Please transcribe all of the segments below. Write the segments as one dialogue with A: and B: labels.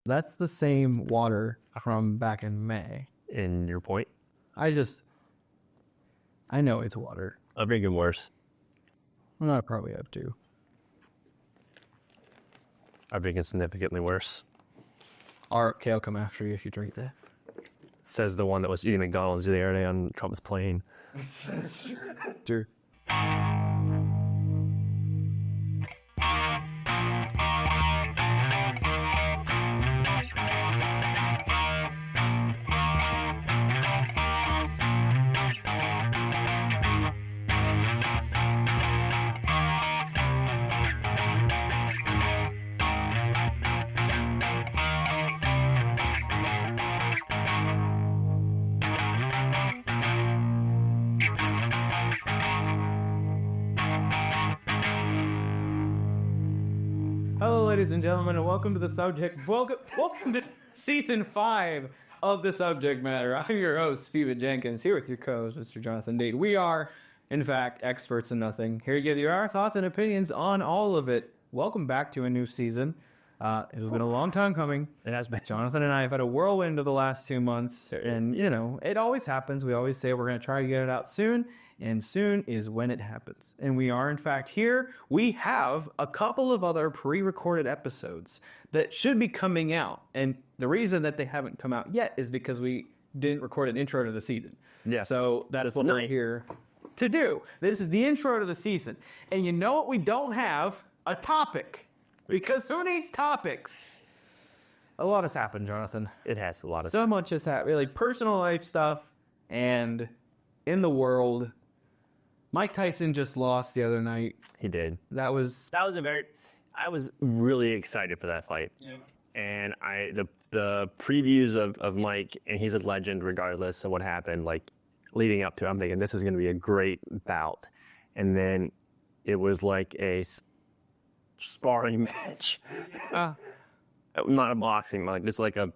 A: That's the same water from back in May.
B: In your point?
A: I know it's water.
B: I'm drinking worse.
A: Well, I probably have to.
B: I'm drinking significantly worse.
A: Okay, I'll come after you if you drink that.
B: Says the one that was eating McDonald's the other day on Trump's plane.
A: True. Hello, ladies and gentlemen, and welcome to the subject. Welcome to season 5 of the subject matter. I'm your host, Steven Jenkins, here with your co-host, Mr. Jonathan Dayton. We are, in fact, experts in nothing. Here to give you our thoughts and opinions on all of it. Welcome back to a new season. It has been a long time coming.
B: It has been.
A: Jonathan and I have had a whirlwind of the last 2 months, and it always happens. We always say we're going to try to get it out soon, and soon is when it happens. And we are, in fact, here. We have a couple of other pre-recorded episodes that should be coming out, and the reason that they haven't come out yet is because we didn't record an intro to the season.
B: Yeah.
A: So that is what we're here to do. This is the intro to the season, and you know what we don't have? A topic. Because who needs topics? A lot has happened, Jonathan.
B: It has a lot of
A: So much has happened. Really, personal life stuff and in the world. Mike Tyson just lost the other night.
B: He did.
A: That was
B: I was really excited for that fight.
A: Yeah.
B: And the previews of Mike, and he's a legend regardless of what happened, like leading up to it, I'm thinking this is going to be a great bout. And then it was like a sparring match. Not a boxing match, just like a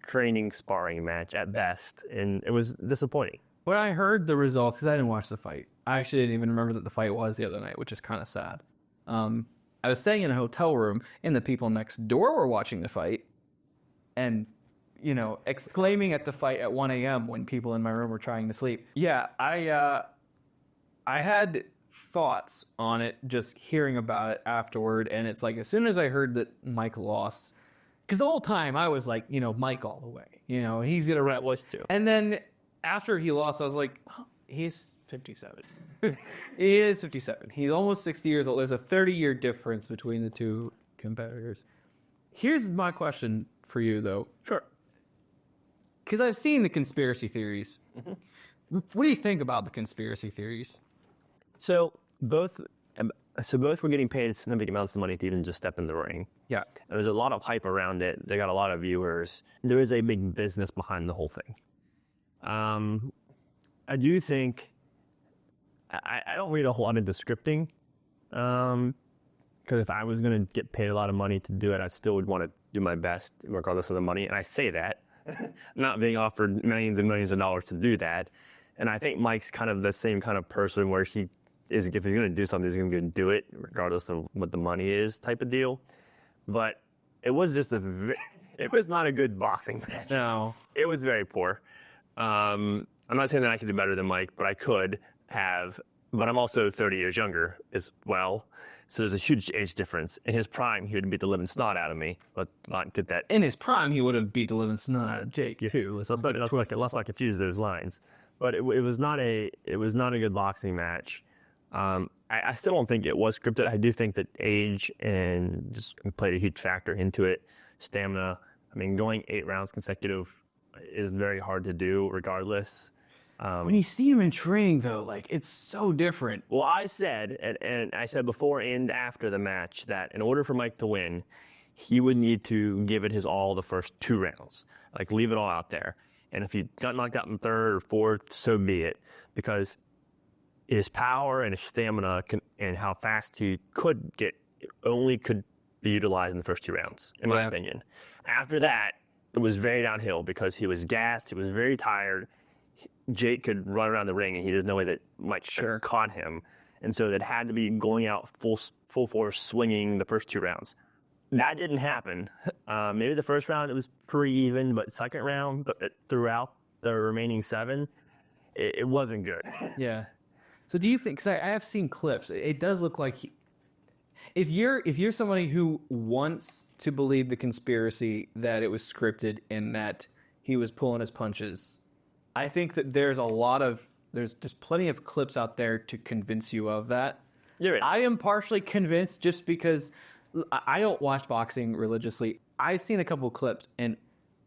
B: training sparring match at best. And it was disappointing.
A: when I heard the results, because I didn't watch the fight. I actually didn't even remember that the fight was the other night, which is kind of sad. I was staying in a hotel room, and the people next door were watching the fight, and exclaiming at the fight at 1 a.m. when people in my room were trying to sleep. Yeah, I had thoughts on it just hearing about it afterward, and it's like as soon as I heard that Mike lost, because the whole time I was like, Mike all the way. He's gonna rap voice too. And then after he lost, I was like, oh, he's 57. He is 57. He's almost 60 years old. There's a 30-year difference between the two competitors. Here's my question for you, though.
B: Sure.
A: Because I've seen the conspiracy theories. Mm-hmm. What do you think about the conspiracy theories?
B: So both were getting paid significant amounts of money to even just step in the ring.
A: Yeah.
B: There's a lot of hype around it. They got a lot of viewers. There is a big business behind the whole thing. I do think I don't read a whole lot into scripting. Because if I was going to get paid a lot of money to do it, I still would want to do my best regardless of the money. And I say that, not being offered millions and millions of dollars to do that. And I think Mike's kind of the same kind of person where if he's going to do something, he's going to do it regardless of what the money is type of deal. But it was just it was not a good boxing match.
A: No.
B: It was very poor. I'm not saying that I could do better than Mike, but I could have. But I'm also 30 years younger as well. So there's a huge age difference. In his prime, he would beat the living snot out of me. But not get that.
A: In his prime, he would have beat the living snot out of Jake, too.
B: Let's not confuse those lines. But it was not a good boxing match. I still don't think it was scripted. I do think that age and just played a huge factor into it. Stamina. I mean, going 8 rounds consecutive is very hard to do regardless.
A: When you see him in training, though, it's so different.
B: Well, I said, and I said before and after the match, that in order for Mike to win, he would need to give it his all the first 2 rounds. Leave it all out there. And if he got knocked out in 3rd or 4th, so be it. Because his power and his stamina and how fast he could get only could be utilized in the first 2 rounds, in my opinion. After that, it was very downhill because he was gassed. He was very tired. Jake could run around the ring, and there's no way that Mike caught him. And so it had to be going out full force, swinging the first 2 rounds. That didn't happen. Maybe the first round it was pretty even, but second round, throughout the remaining 7, it wasn't good.
A: Yeah. So do you think? Because I have seen clips. It does look like if you're somebody who wants to believe the conspiracy that it was scripted and that he was pulling his punches, I think that there's plenty of clips out there to convince you of that.
B: You're right.
A: I am partially convinced just because I don't watch boxing religiously. I've seen a couple of clips, and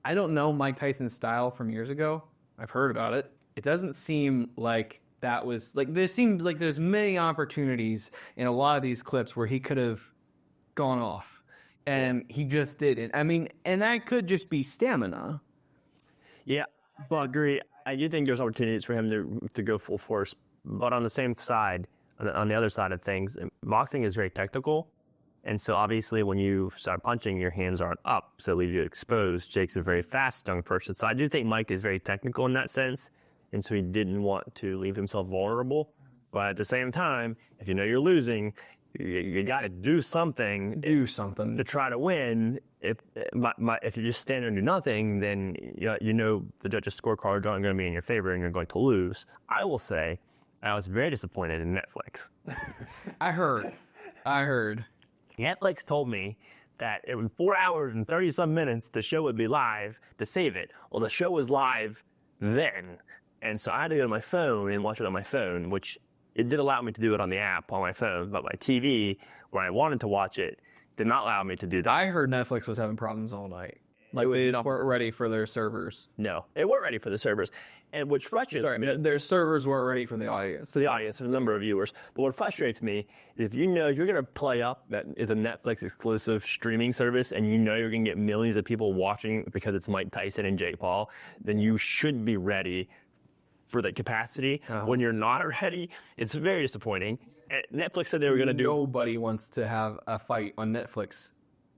A: I don't know Mike Tyson's style from years ago. I've heard about it. It doesn't seem like that was like, there seems like there's many opportunities in a lot of these clips where he could have gone off, and he just didn't. I mean, and that could just be stamina.
B: Yeah, but agree. I do think there's opportunities for him to go full force, but on the same side, on the other side of things, boxing is very technical. And so obviously when you start punching, your hands aren't up, so it leaves you exposed. Jake's a very fast young person. So I do think Mike is very technical in that sense. And so he didn't want to leave himself vulnerable. But at the same time, if you know you're losing, you got to do something. To try to win. If you just stand there and do nothing, then you know the judges' scorecards aren't going to be in your favor and you're going to lose. I will say I was very disappointed in Netflix.
A: I heard.
B: Netflix told me that in 4 hours and 30-some minutes, the show would be live to save it. Well, the show was live then. And so I had to go to my phone and watch it on my phone, which it did allow me to do it on the app on my phone. But my TV, where I wanted to watch it, did not allow me to do that.
A: I heard Netflix was having problems all night. Like, they just weren't ready for their servers.
B: No, they weren't ready for the servers. And which frustrates me.
A: Their servers weren't ready for the audience.
B: To the audience, there's a number of viewers. But what frustrates me is if you know you're going to play up that is a Netflix exclusive streaming service and you know you're going to get millions of people watching because it's Mike Tyson and Jake Paul, then you should be ready for the capacity. When you're not ready, it's very disappointing. And Netflix said they were going to do...
A: Nobody wants to have a fight on Netflix.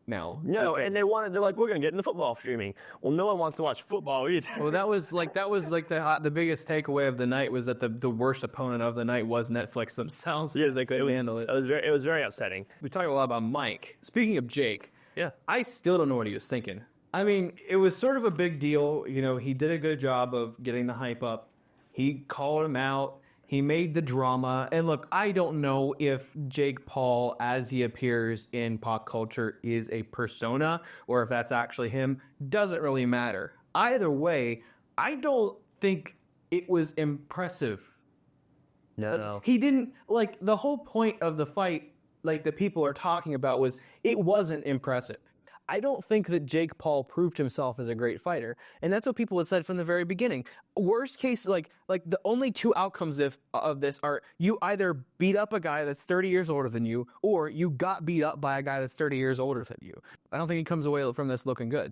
A: No,
B: and they're like, we're gonna get into football streaming. Well, no one wants to watch football either.
A: Well, that was like the biggest takeaway of the night was that the worst opponent of the night was Netflix themselves.
B: Yeah, they couldn't handle it. It was very upsetting.
A: We talked a lot about Mike. Speaking of Jake,
B: yeah,
A: I still don't know what he was thinking. I mean, it was sort of a big deal. You know, he did a good job of getting the hype up. He called him out. He made the drama. And look, I don't know if Jake Paul, as he appears in pop culture, is a persona or if that's actually him. Doesn't really matter. Either way, I don't think it was impressive.
B: No.
A: He didn't, like, the whole point of the fight, like the people are talking about, was it wasn't impressive. I don't think that Jake Paul proved himself as a great fighter. And that's what people had said from the very beginning. Worst case, like the only two outcomes of this are you either beat up a guy that's 30 years older than you, or you got beat up by a guy that's 30 years older than you. I don't think he comes away from this looking good.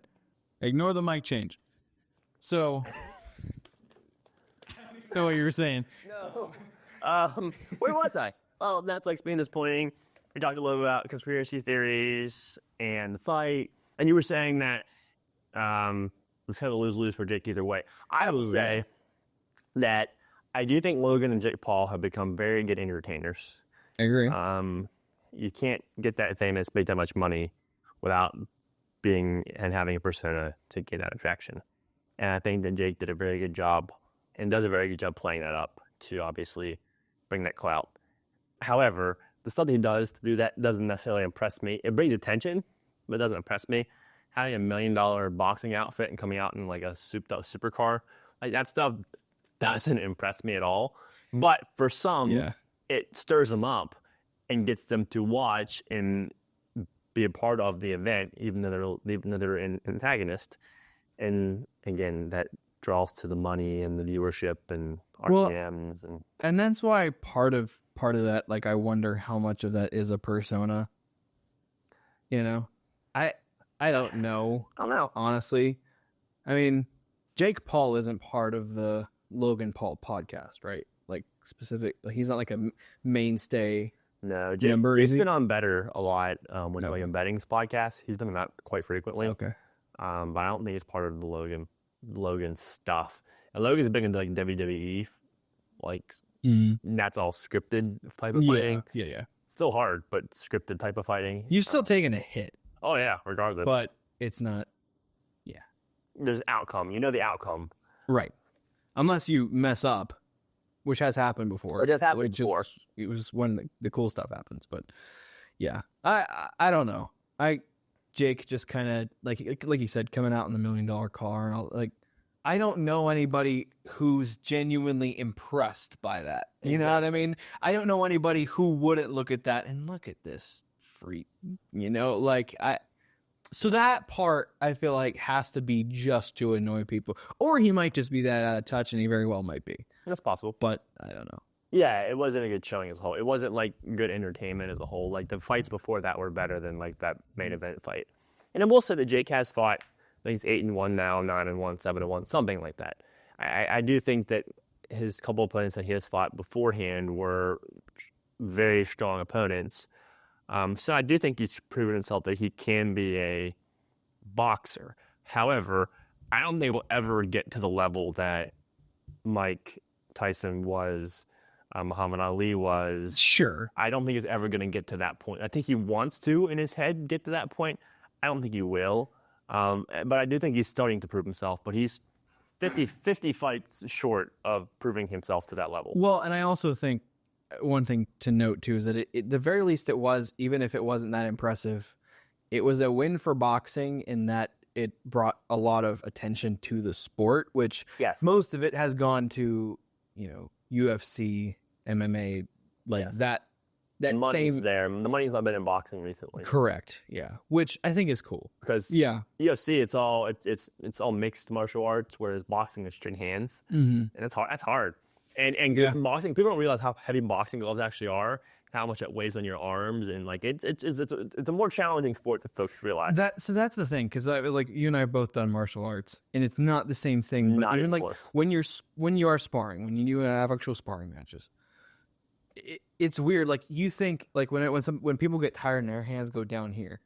A: Ignore the mic change. So, what you were saying.
B: No. Where was I? Well, Netflix being disappointing. We talked a little about conspiracy theories and the fight. And you were saying that it was kind of a lose-lose for Jake either way. I will say that I do think Logan and Jake Paul have become very good entertainers.
A: I agree.
B: You can't get that famous, make that much money without being and having a persona to get that attraction. And I think that Jake did a very good job and does a very good job playing that up to obviously bring that clout. However, the stuff he does to do that doesn't necessarily impress me. It brings attention, but it doesn't impress me. Having $1 million boxing outfit and coming out in like a souped-up supercar, like that stuff doesn't impress me at all. But for some, it stirs them up and gets them to watch and be a part of the event, even though they're an antagonist. And again, that draws to the money and the viewership and RPMs
A: and that's why part of that, like, I wonder how much of that is a persona. You know, I don't know.
B: I don't know,
A: honestly. I mean, Jake Paul isn't part of the Logan Paul podcast, right? Like, he's not like a mainstay.
B: No, Jake's been on Better a lot when William Betting's podcast. He's done that quite frequently.
A: Okay.
B: But I don't think it's part of the Logan stuff. And Logan's big into like WWE, like that's all scripted type of fighting.
A: Yeah.
B: Still hard, but scripted type of fighting.
A: You're still taking a hit.
B: Oh yeah, regardless.
A: But it's not. Yeah.
B: There's outcome. You know the outcome.
A: Right. Unless you mess up, which has happened before.
B: It has happened before.
A: It was when the cool stuff happens. But yeah, I don't know. Jake just kind of like you said, coming out in the $1 million car and all, like, I don't know anybody who's genuinely impressed by that. You know what I mean? I don't know anybody who wouldn't look at that and look at this freak. You know, like so that part I feel like has to be just to annoy people, or he might just be that out of touch, and he very well might be.
B: That's possible,
A: but I don't know.
B: Yeah, it wasn't a good showing as a whole. It wasn't like good entertainment as a whole. Like the fights before that were better than like that main event fight. And I will say that Jake has fought. I think he's 8-1 now, 9-1, 7-1, something like that. I do think that his couple opponents that he has fought beforehand were very strong opponents. So I do think he's proven himself that he can be a boxer. However, I don't think we'll ever get to the level that Mike Tyson was, Muhammad Ali was.
A: Sure.
B: I don't think he's ever going to get to that point. I think he wants to, in his head, get to that point. I don't think he will. But I do think he's starting to prove himself. But he's 50 fights short of proving himself to that level.
A: Well, and I also think one thing to note, too, is that at the very least it was, even if it wasn't that impressive, it was a win for boxing in that it brought a lot of attention to the sport, which most of it has gone to, you know, UFC, MMA, like that
B: the money's there. The money's not been in boxing recently.
A: Correct. Yeah. Which I think is cool.
B: Because UFC, it's all mixed martial arts, whereas boxing is straight hands. And it's hard. That's hard. And boxing, people don't realize how heavy boxing gloves actually are, how much it weighs on your arms, and like it's a more challenging sport than folks realize.
A: So that's the thing, because like you and I have both done martial arts, and it's not the same thing.
B: Not
A: even like
B: close.
A: when you are sparring, when you have actual sparring matches, it's weird. Like you think like when people get tired and their hands go down here,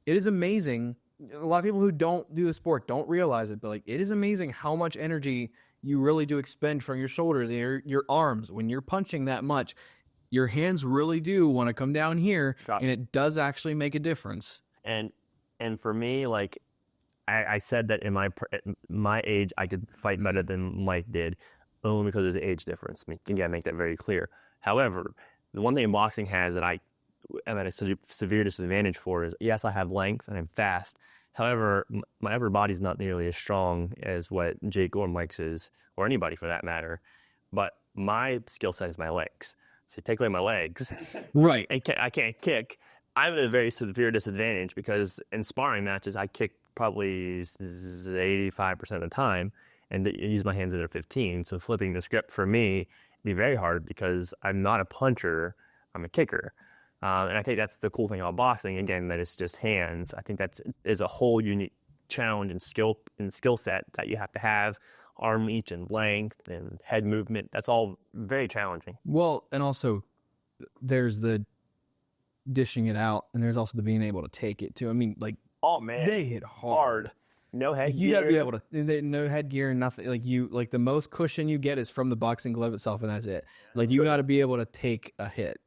A: it is amazing. A lot of people who don't do the sport don't realize it, but like it is amazing how much energy you really do expend from your shoulders and your arms when you're punching that much. Your hands really do want to come down here, and it does actually make a difference.
B: And for me, like I said that in my age, I could fight better than Mike did, only because there's an age difference. I mean, you gotta make that very clear. However, the one thing in boxing has that I'm at a severe disadvantage for is, yes, I have length and I'm fast. However, my upper body's not nearly as strong as what Jake or Mike's is, or anybody for that matter. But my skill set is my legs. So take away my legs,
A: right?
B: And I can't kick. I'm at a very severe disadvantage because in sparring matches, I kick probably 85% of the time and use my hands at 15. So flipping the script for me would be very hard because I'm not a puncher, I'm a kicker. And I think that's the cool thing about boxing, again, that it's just hands. I think that is a whole unique challenge and skill set that you have to have. Arm reach and length and head movement. That's all very challenging.
A: Well, and also there's the dishing it out, and there's also the being able to take it too. I mean, like,
B: oh man,
A: they hit hard.
B: No headgear.
A: You gotta be able to. No headgear, nothing. Like the most cushion you get is from the boxing glove itself, and that's it. Like you got to be able to take a hit,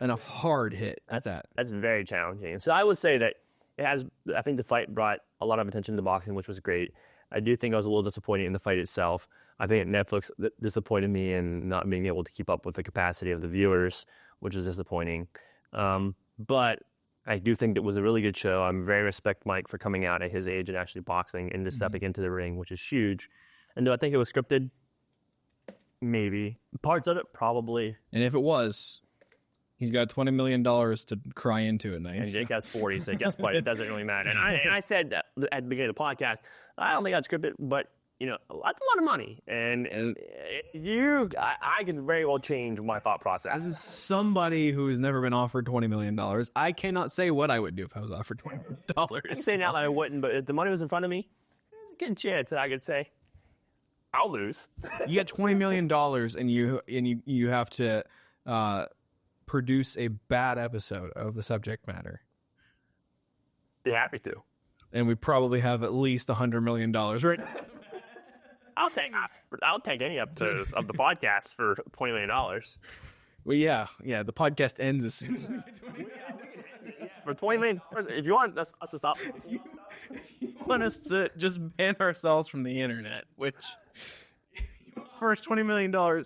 A: and a hard hit. That's
B: very challenging. So I would say that it has. I think the fight brought a lot of attention to boxing, which was great. I do think I was a little disappointed in the fight itself. I think Netflix disappointed me in not being able to keep up with the capacity of the viewers, which is disappointing. But I do think it was a really good show. I very respect Mike for coming out at his age and actually boxing and just stepping into the ring, which is huge. And do I think it was scripted? Maybe. Parts of it, probably.
A: And if it was, he's got $20 million to cry into at night.
B: And Jake has 40, so guess what? It doesn't really matter. And I said at the beginning of the podcast, I don't think that's scripted, but, you know, that's a lot of money. And I can very well change my thought process.
A: As somebody who has never been offered $20 million, I cannot say what I would do if I was offered $20 million.
B: I can say now that I wouldn't, but if the money was in front of me, there's a good chance that I could say, I'll lose.
A: You got $20 million and you have to produce a bad episode of the subject matter.
B: Be happy to.
A: And we probably have at least $100 million, right?
B: I'll take any episodes of the podcast for $20 million.
A: Well, yeah. The podcast ends as soon as we get $20 million.
B: For $20 million, if you want us to stop.
A: you want us to just ban ourselves from the internet, which first $20 million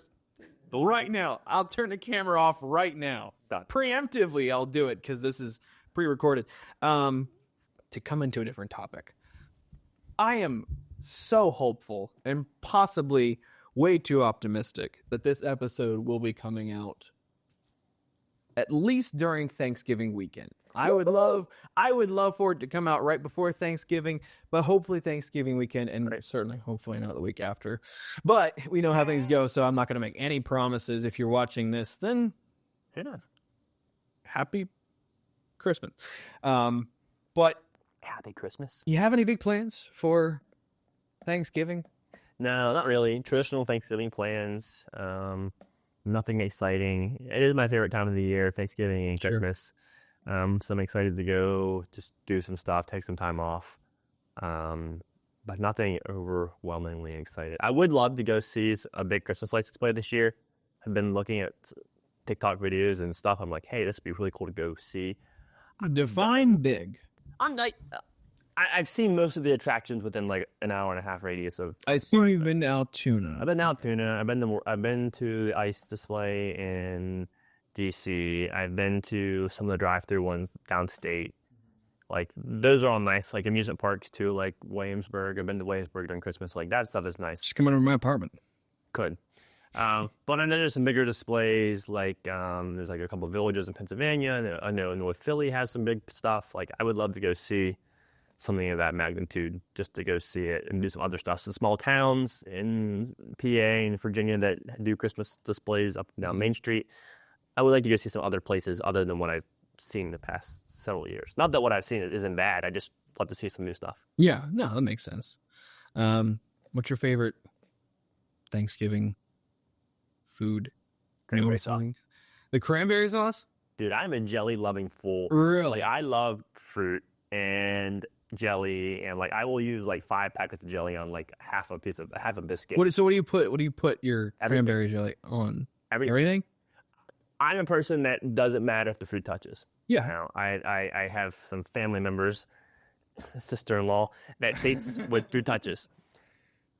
A: right now. I'll turn the camera off right now.
B: Done.
A: Preemptively, I'll do it because this is pre-recorded. To come into a different topic, I am so hopeful and possibly way too optimistic that this episode will be coming out at least during Thanksgiving weekend. I would love for it to come out right before Thanksgiving, but hopefully Thanksgiving weekend, and certainly hopefully not the week after. But we know how things go, so I'm not going to make any promises. If you're watching this, then happy Christmas. But
B: Happy Christmas.
A: you have any big plans for Thanksgiving?
B: No, not really. Traditional Thanksgiving plans. Nothing exciting. It is my favorite time of the year, Thanksgiving and Christmas. So I'm excited to go just do some stuff, take some time off. But nothing overwhelmingly excited. I would love to go see a big Christmas lights display this year. I've been looking at TikTok videos and stuff. I'm like, hey, this would be really cool to go see.
A: Define big.
B: I'm like, I've seen most of the attractions within like an hour and a half radius of.
A: I assume you've been to Altoona.
B: I've been to Altoona. I've been to the ice display in DC. I've been to some of the drive-through ones downstate. Like those are all nice. Like amusement parks too, like Williamsburg. I've been to Williamsburg during Christmas. Like that stuff is nice.
A: Just come over to my apartment.
B: Could. But I know there's some bigger displays. Like there's like a couple of villages in Pennsylvania. I know North Philly has some big stuff. Like I would love to go see something of that magnitude, just to go see it and do some other stuff. Some small towns in PA and Virginia that do Christmas displays up and down Main Street. I would like to go see some other places other than what I've seen the past several years. Not that what I've seen isn't bad. I just love to see some new stuff.
A: Yeah, no, that makes sense. What's your favorite Thanksgiving food?
B: Cranberry sauce.
A: The cranberry sauce?
B: Dude, I'm a jelly loving fool.
A: Really?
B: Like, I love fruit and jelly, and like I will use like 5 packets of jelly on like half a biscuit.
A: What do you put your cranberry jelly on? Everything?
B: I'm a person that doesn't matter if the food touches.
A: Yeah.
B: Now, I have some family members, sister-in-law, that hates when food touches.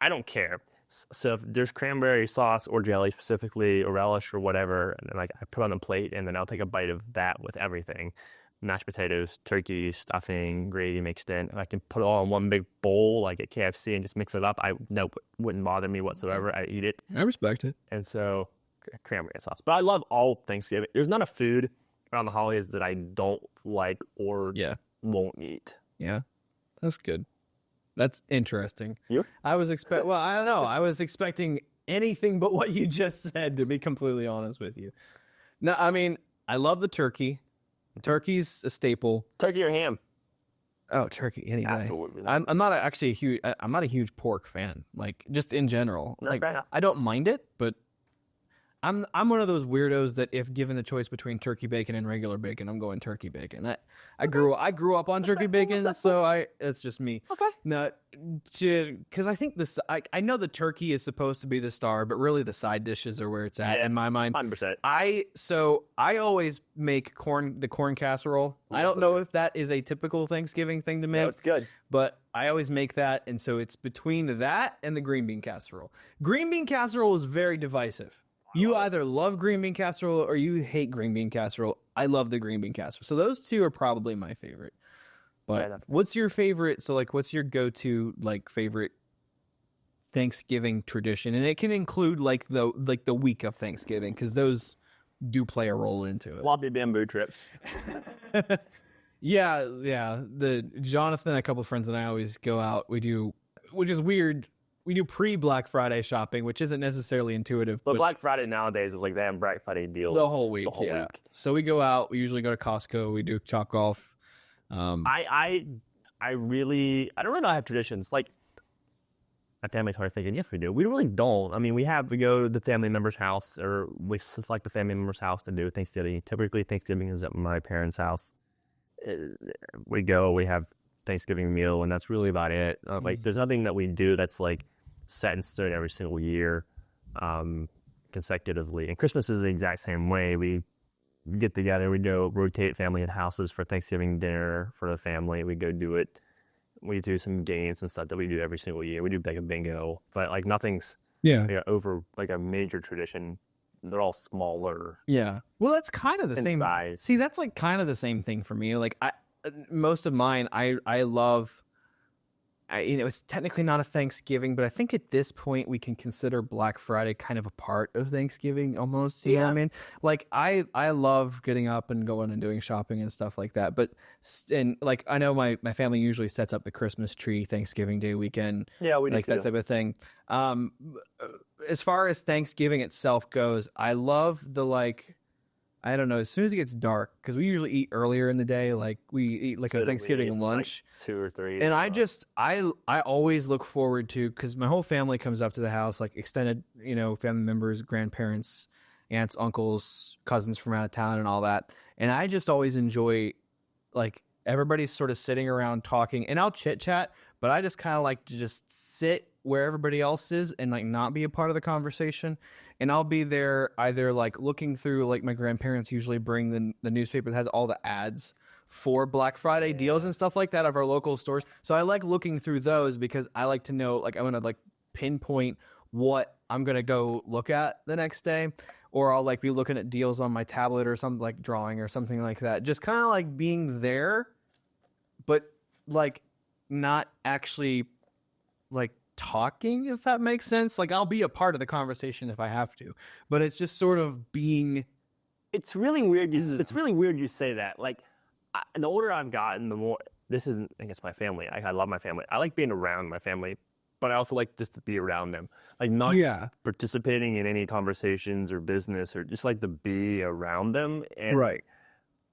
B: I don't care. So if there's cranberry sauce or jelly specifically, or relish or whatever, and then like I put it on a plate, and then I'll take a bite of that with everything. Mashed potatoes, turkey, stuffing, gravy mixed in. I can put it all in one big bowl like at KFC and just mix it up. Wouldn't bother me whatsoever. I eat it.
A: I respect it.
B: And so cranberry sauce. But I love all Thanksgiving. There's not a food around the holidays that I don't like or won't eat.
A: Yeah, that's good. That's interesting.
B: You?
A: I don't know. I was expecting anything but what you just said, to be completely honest with you. No, I mean, I love the turkey. Turkey's a staple.
B: Turkey or ham?
A: Oh, turkey any day.
B: Absolutely.
A: I'm not actually I'm not a huge pork fan. Like just in general.
B: Not
A: like
B: fair enough.
A: I don't mind it, but I'm one of those weirdos that if given the choice between turkey bacon and regular bacon, I'm going turkey bacon. I grew up on turkey bacon, so it's just me. Okay. No, because I think I know the turkey is supposed to be the star, but really the side dishes are where it's at in my mind.
B: 100%.
A: I always make the corn casserole. I don't know if that is a typical Thanksgiving thing to make.
B: No, it's good.
A: But I always make that, and so it's between that and the green bean casserole. Green bean casserole is very divisive. You either love green bean casserole or you hate green bean casserole. I love the green bean casserole. So those two are probably my favorite. But what's your favorite? So like, what's your go-to like favorite Thanksgiving tradition? And it can include like the week of Thanksgiving, because those do play a role into it.
B: Floppy bamboo trips.
A: Yeah. The Jonathan, a couple of friends, and I always go out. We do, which is weird. We do pre-Black Friday shopping, which isn't necessarily intuitive.
B: But Black Friday nowadays is like they have Black Friday deals.
A: The whole week, week. So we go out. We usually go to Costco. We do Top Golf.
B: I don't really know. I have traditions. Like, my family's hard thinking, yes, we do. We really don't. I mean, we go to the family member's house, or we select the family member's house to do Thanksgiving. Typically, Thanksgiving is at my parents' house. We go, we have Thanksgiving meal, and that's really about it. Like, there's nothing that we do that's like set in stone every single year consecutively. And Christmas is the exact same way. We get together, we go rotate family at houses for Thanksgiving dinner for the family. We go do it we do some games and stuff that we do every single year. We do like a bingo, but like nothing's over like a major tradition. They're all smaller.
A: Yeah. Well, that's kind of the
B: in
A: same
B: size.
A: See, that's like kind of the same thing for me. Like most of mine, I love. It's technically not a Thanksgiving, but I think at this point we can consider Black Friday kind of a part of Thanksgiving almost. You know what I mean? Like I love getting up and going and doing shopping and stuff like that. But and like I know my family usually sets up the Christmas tree Thanksgiving Day weekend.
B: Yeah, we do
A: like that type of thing. As far as Thanksgiving itself goes, I love the like. I don't know. As soon as it gets dark, because we usually eat earlier in the day, like we eat like a Thanksgiving lunch,
B: like 2 or 3.
A: and I always look forward to, because my whole family comes up to the house, like extended family members, grandparents, aunts, uncles, cousins from out of town, and all that. And I just always enjoy like everybody's sort of sitting around talking, and I'll chit chat, but I just kind of like to just sit where everybody else is and like not be a part of the conversation. And I'll be there either like looking through, like my grandparents usually bring the newspaper that has all the ads for Black Friday deals and stuff like that of our local stores. So I like looking through those because I like to know, like I want to like pinpoint what I'm going to go look at the next day. Or I'll like be looking at deals on my tablet or something, like drawing or something like that. Just kind of like being there, but like not actually like talking, if that makes sense. Like I'll be a part of the conversation if I have to, but it's just sort of being.
B: It's really weird. It's really weird you say that. Like the older I've gotten, the more this isn't against my family. I love my family. I like being around my family, but I also like just to be around them. Like not participating in any conversations or business, or just like to be around them. And
A: right.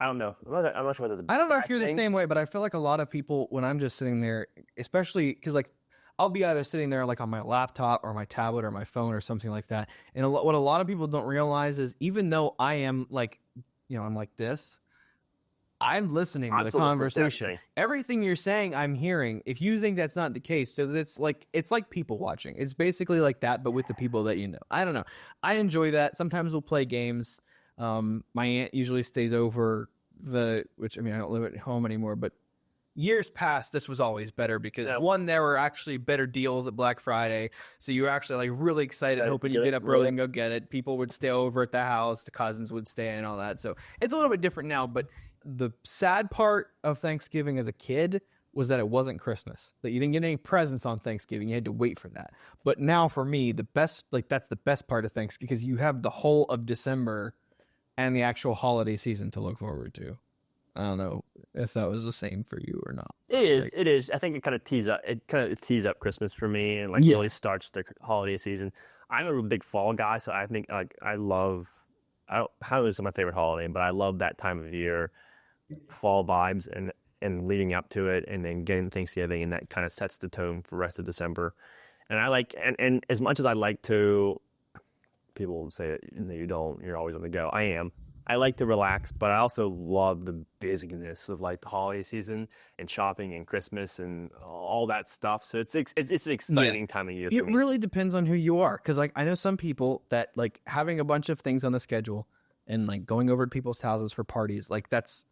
B: I don't know. I'm not sure whether
A: I don't know if you're the same way, but I feel like a lot of people, when I'm just sitting there, especially because like I'll be either sitting there like on my laptop or my tablet or my phone or something like that. And what a lot of people don't realize is, even though I am like, I'm like this, I'm listening to the conversation. Everything you're saying, I'm hearing. If you think that's not the case, so it's like people watching. It's basically like that, but with the people that you know. I don't know. I enjoy that. Sometimes we'll play games. My aunt usually stays over which I don't live at home anymore, but years past, this was always better because one, there were actually better deals at Black Friday. So you were actually like really excited, hoping you get up early and go get it. People would stay over at the house. The cousins would stay and all that. So it's a little bit different now, but the sad part of Thanksgiving as a kid was that it wasn't Christmas, that you didn't get any presents on Thanksgiving. You had to wait for that. But now for me, that's the best part of Thanksgiving, because you have the whole of December and the actual holiday season to look forward to. I don't know if that was the same for you or not.
B: It is. It is. I think it kind of tees up Christmas for me, and like really starts the holiday season. I'm a big fall guy, so I think like Halloween is my favorite holiday, but I love that time of year, fall vibes, and leading up to it, and then getting Thanksgiving, and that kind of sets the tone for the rest of December. And I like, and as much as I like to, people will say that you don't, you're always on the go. I am. I like to relax, but I also love the busyness of like the holiday season and shopping and Christmas and all that stuff. So it's an exciting time of year.
A: It really depends on who you are, because like I know some people that like having a bunch of things on the schedule and like going over to people's houses for parties, like that's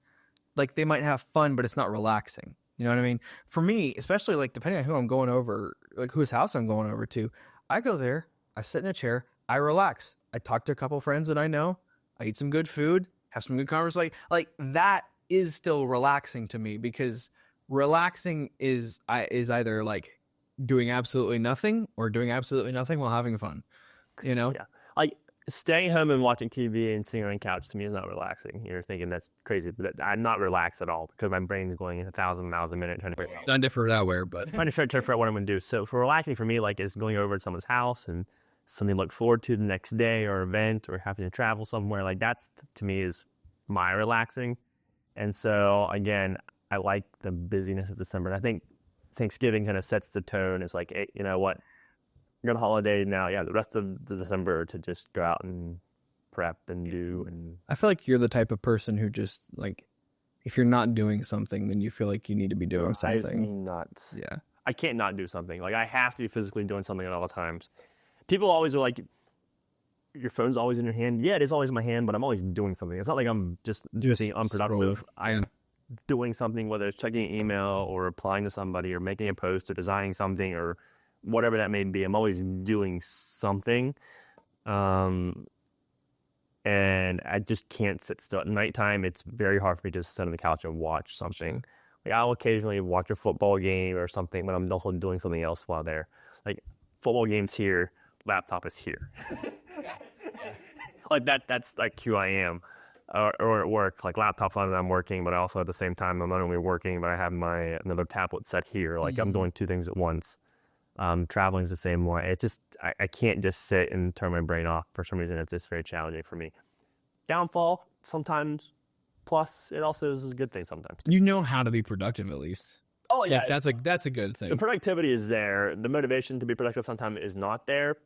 A: like they might have fun, but it's not relaxing. You know what I mean? For me, especially like depending on who I'm going over, like whose house I'm going over to, I go there, I sit in a chair, I relax, I talk to a couple friends that I know. I eat some good food, have some good conversation. Like that is still relaxing to me, because relaxing is either like doing absolutely nothing or doing absolutely nothing while having fun. Yeah.
B: Like staying home and watching TV and sitting on the couch to me is not relaxing. You're thinking that's crazy, but I'm not relaxed at all because my brain's going 1,000 miles a minute trying to figure out.
A: Not different that way, but
B: trying to figure out what I'm going to do. So for relaxing for me, like is going over to someone's house and something to look forward to the next day or event, or having to travel somewhere, like that's to me is my relaxing. And so again, I like the busyness of December. And I think Thanksgiving kind of sets the tone. It's like, hey, you know what, you're on holiday now. Yeah, the rest of the December to just go out and prep and do. And
A: I feel like you're the type of person who just like, if you're not doing something, then you feel like you need to be doing something.
B: Nuts.
A: Yeah,
B: I can't not do something. Like I have to be physically doing something at all times. People always are like, your phone's always in your hand. Yeah, it is always in my hand, but I'm always doing something. It's not like I'm just being unproductive. doing something, whether it's checking an email or replying to somebody or making a post or designing something or whatever that may be. I'm always doing something. And I just can't sit still. At nighttime, it's very hard for me to sit on the couch and watch something. Like, I'll occasionally watch a football game or something, but I'm also doing something else while there. Like, football game's here, laptop is here. Like, that's like who I am. Or at work, like, laptop's on and I'm working, but also at the same time, I'm not only working, but I have another tablet set here. Like, I'm doing two things at once. Traveling is the same way. It's just, I can't just sit and turn my brain off. For some reason, it's just very challenging for me. Downfall, sometimes, plus it also is a good thing sometimes.
A: You know how to be productive at least.
B: Oh, yeah.
A: Like, that's a good thing.
B: The productivity is there. The motivation to be productive sometimes is not there,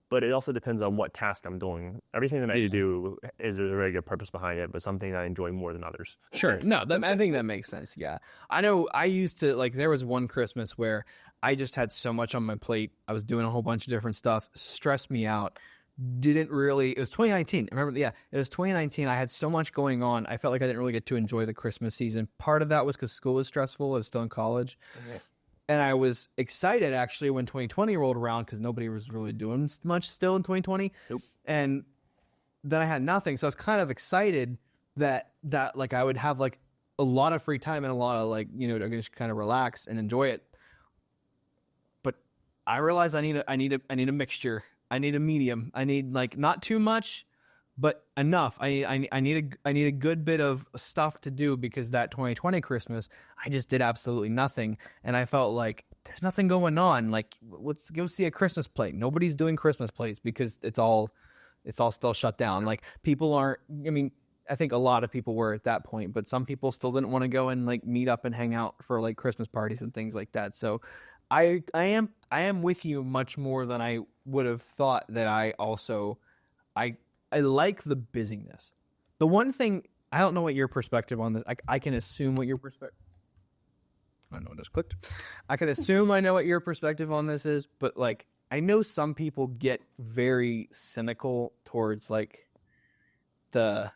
B: but it also depends on what task I'm doing. Everything that I do is a very good purpose behind it, but something I enjoy more than others.
A: Sure. No, I think that makes sense. Yeah. I know I used to, like, there was one Christmas where I just had so much on my plate. I was doing a whole bunch of different stuff, stressed me out. It was 2019. I remember, it was 2019. I had so much going on. I felt like I didn't really get to enjoy the Christmas season. Part of that was because school was stressful. I was still in college. Okay. And I was excited, actually, when 2020 rolled around because nobody was really doing much still in 2020.
B: Nope.
A: And then I had nothing. So I was kind of excited that like I would have like a lot of free time and a lot of like, to just kind of relax and enjoy it. But I realized I need a mixture. I need a medium. I need, like, not too much, but enough. I need a good bit of stuff to do because that 2020 Christmas, I just did absolutely nothing. And I felt like there's nothing going on. Like, let's go see a Christmas play. Nobody's doing Christmas plays because it's all still shut down. Like, people aren't, I think a lot of people were at that point, but some people still didn't want to go and, like, meet up and hang out for, like, Christmas parties and things like that. So I am with you much more than I would have thought. That I like the busyness. The one thing, I don't know what your perspective on this. I can assume what your perspective. I know it just clicked. I can assume I know what your perspective on this is, but, like, I know some people get very cynical towards, like, the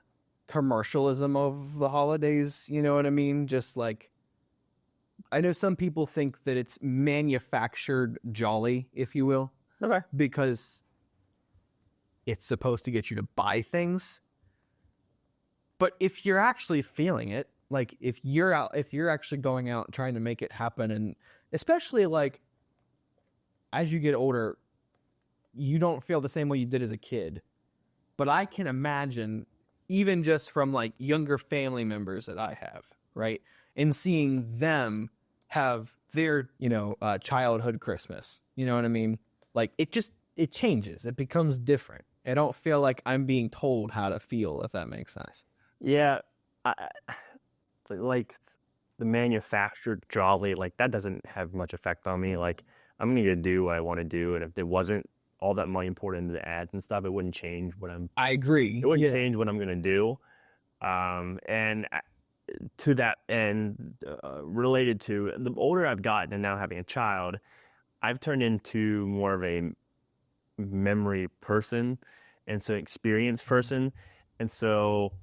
A: commercialism of the holidays. You know what I mean? Just like, I know some people think that it's manufactured jolly, if you will.
B: Okay.
A: Because it's supposed to get you to buy things. But if you're actually feeling it, like, if you're actually going out and trying to make it happen, and especially, like, as you get older, you don't feel the same way you did as a kid. But I can imagine, even just from, like, younger family members that I have, right? And seeing them have their, childhood Christmas. You know what I mean? Like, it changes. It becomes different. I don't feel like I'm being told how to feel, if that makes sense.
B: Yeah. Like, the manufactured jolly, like, that doesn't have much effect on me. Like, I'm going to do what I want to do. And if there wasn't all that money poured into the ads and stuff, it wouldn't change
A: I agree.
B: It wouldn't change what I'm going to do. And to that end, related to the older I've gotten and now having a child, I've turned into more of a memory person and so experience person. And so,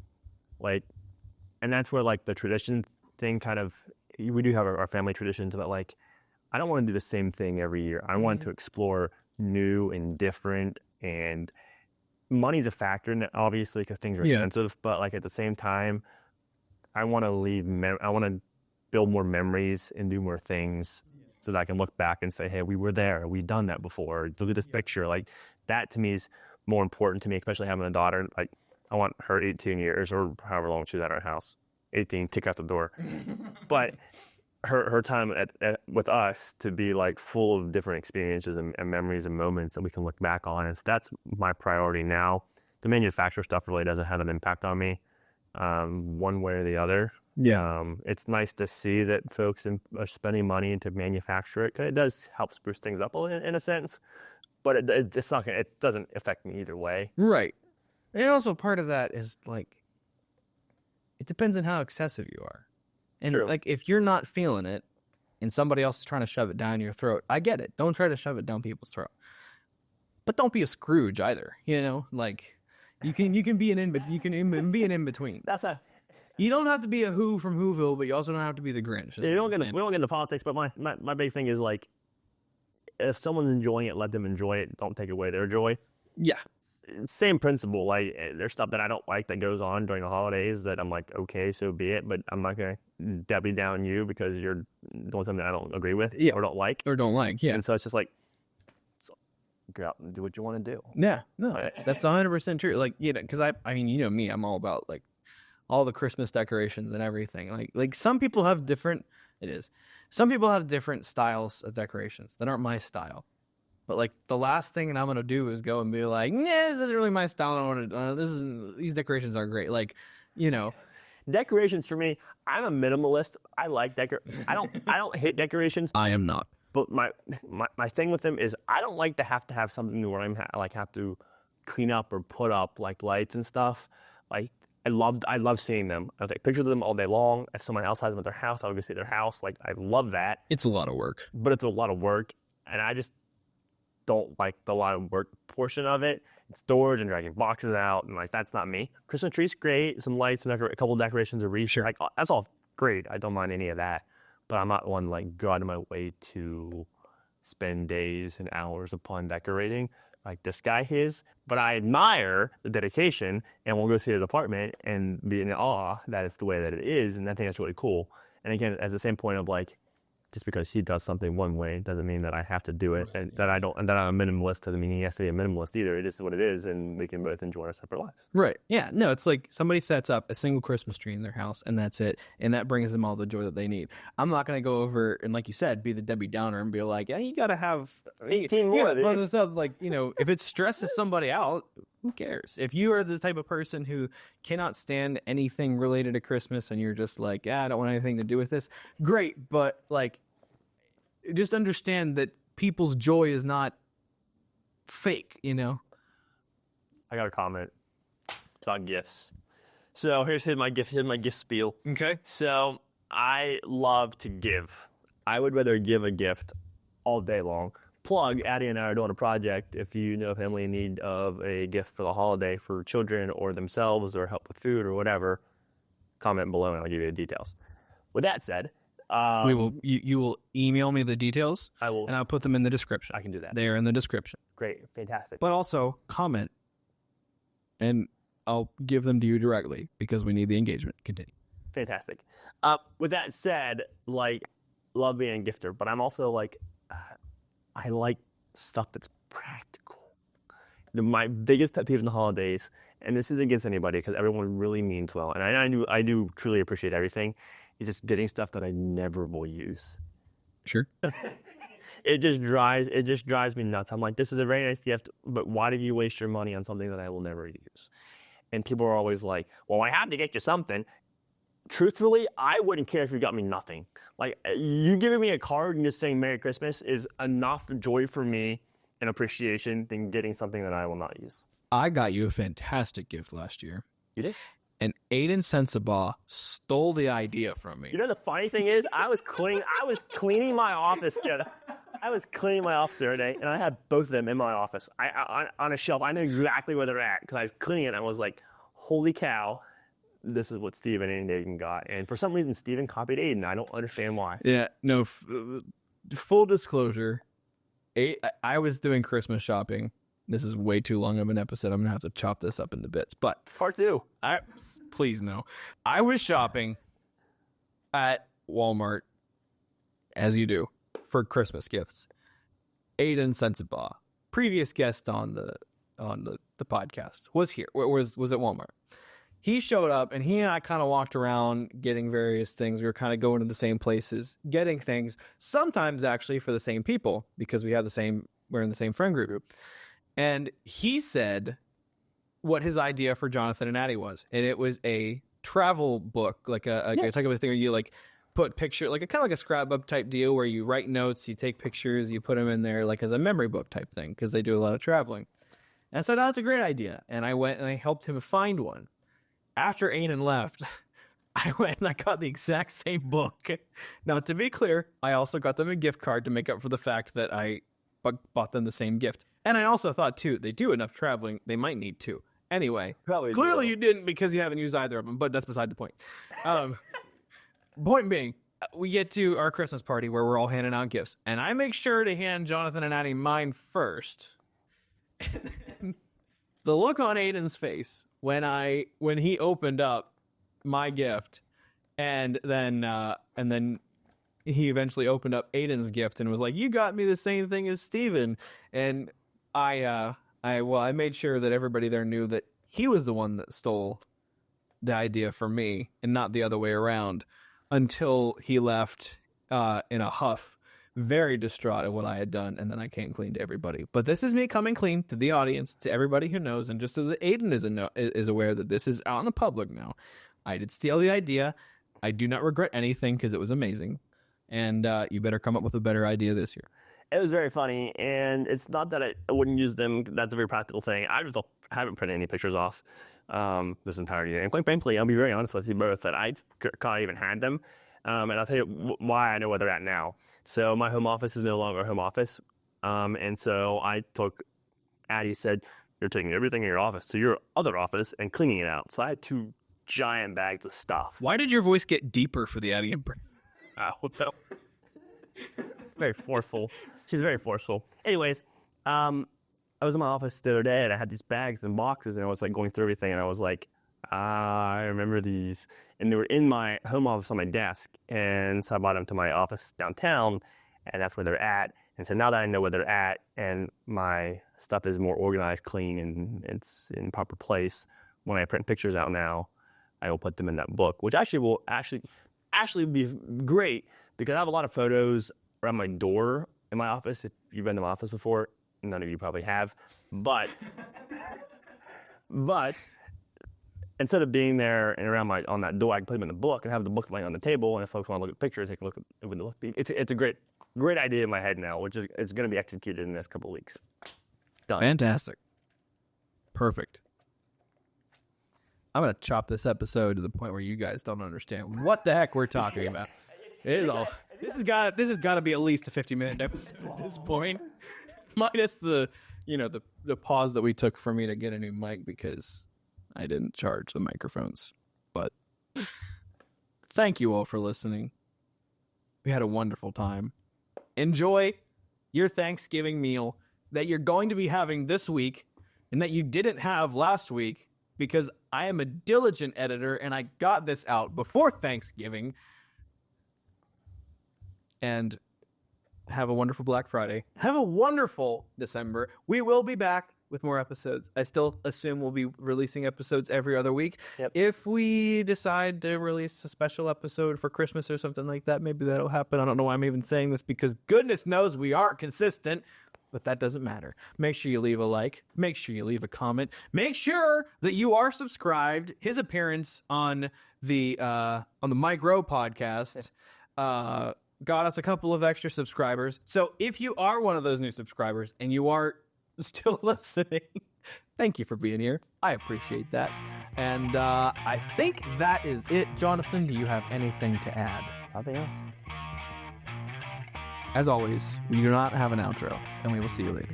B: like, and that's where, like, the tradition thing kind of, we do have our family traditions, but, like, I don't want to do the same thing every year. I want to explore new and different, and money's a factor, obviously, because things are expensive, but, like, at the same time, I want to I want to build more memories and do more things so that I can look back and say, hey, we were there. We've done that before. Look at this picture. Like, that to me is more important to me, especially having a daughter. Like, I want her 18 years or however long she's at our house. 18, tick out the door. But her time with us to be, like, full of different experiences and memories and moments that we can look back on. And so that's my priority now. The manufacturer stuff really doesn't have an impact on me. One way or the other.
A: Yeah.
B: It's nice to see that folks are spending money to manufacture it, 'cause it does help spruce things up in a sense, but it's not gonna, it doesn't affect me either way.
A: Right. And also part of that is, like, it depends on how excessive you are. And
B: True.
A: Like, if you're not feeling it and somebody else is trying to shove it down your throat, I get it. Don't try to shove it down people's throat. But don't be a Scrooge either, Like, you can be an in between.
B: That's
A: You don't have to be a Who from Whoville, but you also don't have to be the Grinch.
B: We don't get into politics, but my big thing is like, if someone's enjoying it, let them enjoy it. Don't take away their joy.
A: Yeah.
B: Same principle. Like, there's stuff that I don't like that goes on during the holidays that I'm like, okay, so be it. But I'm not gonna Debbie down you because you're doing something I don't agree with or don't like.
A: Yeah.
B: And so it's just like, go out and do what you want to do.
A: Yeah. No, that's 100% true. Like, you know, because I mean, you know me, I'm all about like all the Christmas decorations and everything. Like some people have different. Some people have different styles of decorations that aren't my style. But like the last thing that I'm gonna do is go and be like, nah, this isn't really my style. I don't want to. These decorations aren't great. Like, you know,
B: decorations for me. I'm a minimalist. I like I don't hate decorations.
A: I am not.
B: But my thing with them is I don't like to have something where I have to clean up or put up like lights and stuff. Like I love seeing them. I take pictures of them all day long. If someone else has them at their house, I'll go see their house. Like I love that.
A: It's a lot of work.
B: But it's a lot of work, and I just don't like the lot of work portion of it. It's storage and dragging boxes out, and like that's not me. Christmas tree's great. Some lights, a couple of decorations, a wreath.
A: Sure.
B: Like that's all great. I don't mind any of that. But I'm not one like go out of my way to spend days and hours upon decorating like this guy is. But I admire the dedication, and we'll go see his apartment and be in awe that it's the way that it is, and I think that's really cool. And again, as the same point of like, just because he does something one way doesn't mean that I have to do it, and that I'm a minimalist doesn't mean he has to be a minimalist either. It is what it is, and we can both enjoy our separate lives.
A: Right. Yeah. No, it's like somebody sets up a single Christmas tree in their house, and that's it, and that brings them all the joy that they need. I'm not going to go over and, like you said, be the Debbie Downer and be like, yeah, you got to have
B: 18 more of
A: this stuff. Like, you know, if it stresses somebody out, who cares? If you are the type of person who cannot stand anything related to Christmas, and you're just like, I don't want anything to do with this, great, but like, just understand that people's joy is not fake, you know?
B: I got a comment about gifts. So here's my gift spiel.
A: Okay.
B: So I love to give. I would rather give a gift all day long. Plug, Addy and I are doing a project. If you know of Emily in need of a gift for the holiday for children or themselves or help with food or whatever, comment below and I'll give you the details. With that said,
A: we will. You will email me the details.
B: I will,
A: and I'll put them in the description.
B: I can do that.
A: They are in the description.
B: Great, fantastic.
A: But also comment, and I'll give them to you directly because we need the engagement. Continue.
B: Fantastic. With that said, like, love being a gifter, but I'm also like, I like stuff that's practical. My biggest pet peeve in the holidays, and this isn't against anybody because everyone really means well, and I do truly appreciate everything. Is just getting stuff that I never will use.
A: Sure.
B: It just drives me nuts. I'm like, this is a very nice gift, but why did you waste your money on something that I will never use? And people are always like, well, I had to get you something. Truthfully, I wouldn't care if you got me nothing. Like, you giving me a card and just saying Merry Christmas is enough joy for me and appreciation than getting something that I will not use.
A: I got you a fantastic gift last year.
B: You did?
A: And Aiden Sensabaugh stole the idea from me.
B: You know the funny thing is, I was cleaning my office the other day, and I had both of them in my office. On a shelf. I know exactly where they're at because I was cleaning it. And I was like, "Holy cow, this is what Steven and Aiden got." And for some reason, Steven copied Aiden. I don't understand why.
A: Yeah, no. Full disclosure, I was doing Christmas shopping. This is way too long of an episode. I'm going to have to chop this up into bits. But
B: part two.
A: Please no. I was shopping at Walmart, as you do, for Christmas gifts. Aiden Sensabaugh, previous guest on the podcast, was here. Was at Walmart. He showed up, and he and I kind of walked around getting various things. We were kind of going to the same places, getting things, sometimes actually for the same people, because we're in the same friend group. And he said what his idea for Jonathan and Addy was. And it was a travel book, like a type of thing where you like put picture, like kind of like a scrapbook type deal where you write notes, you take pictures, you put them in there like as a memory book type thing because they do a lot of traveling. And I said, that's a great idea. And I went and I helped him find one. After Aiden left, I went and I got the exact same book. Now, to be clear, I also got them a gift card to make up for the fact that I bought them the same gift. And I also thought, too, they do enough traveling, they might need two. Anyway,
B: Probably
A: clearly
B: do.
A: you didn't because you haven't used either of them, but that's beside the point. Point being, we get to our Christmas party where we're all handing out gifts, and I make sure to hand Jonathan and Addy mine first. The look on Aiden's face when he opened up my gift, and then he eventually opened up Aiden's gift and was like, "You got me the same thing as Steven." And I made sure that everybody there knew that he was the one that stole the idea from me and not the other way around, until he left in a huff, very distraught at what I had done, and then I came clean to everybody. But this is me coming clean to the audience, to everybody who knows, and just so that Aiden is aware that this is out in the public now. I did steal the idea. I do not regret anything because it was amazing. And you better come up with a better idea this year.
B: It was very funny, and it's not that I wouldn't use them. That's a very practical thing. I just haven't printed any pictures off this entire year. And quite frankly, I'll be very honest with you both that I can't even had them. And I'll tell you why I know where they're at now. So my home office is no longer a home office. And so I took, Addy said, "You're taking everything in your office to your other office and cleaning it out." So I had 2 giant bags of stuff.
A: Why did your voice get deeper for the Addy Ember?
B: Very forceful. She's very forceful. Anyways, I was in my office the other day and I had these bags and boxes and I was like going through everything and I was like, I remember these. And they were in my home office on my desk. And so I brought them to my office downtown and that's where they're at. And so now that I know where they're at and my stuff is more organized, clean, and it's in proper place, when I print pictures out now, I will put them in that book, which will be great because I have a lot of photos around my door in my office. If you've been to my office before, none of you probably have, but instead of being there and around on that door, I can put them in the book and have the book laying on the table. And if folks want to look at pictures, they can look at it with the look. It's a great idea in my head now, which is it's going to be executed in the next couple of weeks. Done.
A: Fantastic. Perfect. I'm going to chop this episode to the point where you guys don't understand what the heck we're talking about. It is all. This has got to be at least a 50-minute episode at this point, minus the pause that we took for me to get a new mic because I didn't charge the microphones. But thank you all for listening. We had a wonderful time. Enjoy your Thanksgiving meal that you're going to be having this week and that you didn't have last week, because I am a diligent editor and I got this out before Thanksgiving. And have a wonderful Black Friday. Have a wonderful December. We will be back with more episodes. I still assume we'll be releasing episodes every other week.
B: Yep.
A: If we decide to release a special episode for Christmas or something like that, maybe that'll happen. I don't know why I'm even saying this because goodness knows we aren't consistent. But that doesn't matter. Make sure you leave a like. Make sure you leave a comment. Make sure that you are subscribed. His appearance on the Mike Rowe podcast got us a couple of extra subscribers. So if you are one of those new subscribers and you are still listening, thank you for being here. I appreciate that. And I think that is it. Jonathan, do you have anything to add?
B: Nothing else.
A: As always, we do not have an outro, and we will see you later.